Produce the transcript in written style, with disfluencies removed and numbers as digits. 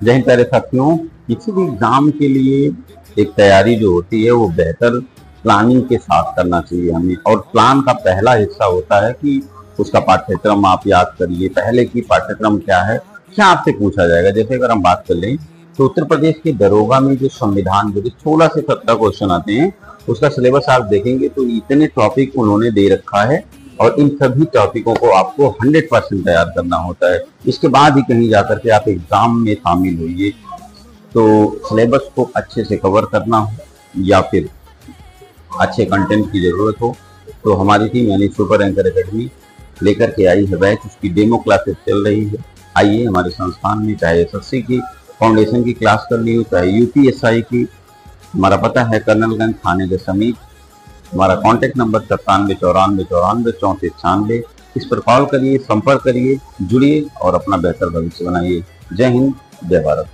जय हिंद प्यारे साथियों। किसी भी एग्जाम के लिए एक तैयारी जो होती है वो बेहतर प्लानिंग के साथ करना चाहिए हमें। और प्लान का पहला हिस्सा होता है कि उसका पाठ्यक्रम आप याद करिए, पहले की पाठ्यक्रम क्या है, क्या आपसे पूछा जाएगा। जैसे अगर हम बात कर लें तो उत्तर प्रदेश के दरोगा में जो संविधान जो 16 से 17 क्वेश्चन आते हैं, उसका सिलेबस आप देखेंगे तो इतने टॉपिक उन्होंने दे रखा है और इन सभी टॉपिकों को आपको 100% तैयार करना होता है। इसके बाद ही कहीं जाकर के आप एग्जाम में शामिल होइए। तो सिलेबस को अच्छे से कवर करना हो या फिर अच्छे कंटेंट की जरूरत हो तो हमारी टीम यानी सुपर एंकर एकेडमी लेकर के आई है बैच। उसकी डेमो क्लासेस चल रही है। आइए हमारे संस्थान में, चाहे एसएससी की फाउंडेशन की क्लास करनी हो, चाहे यूपीएसआई की। हमारा पता है कर्नलगंज थाने के समीप। हमारा कॉन्टैक्ट नंबर 97 94 94 34 96। इस पर कॉल करिए, संपर्क करिए, जुड़िए और अपना बेहतर भविष्य बनाइए। जय हिंद, जय भारत।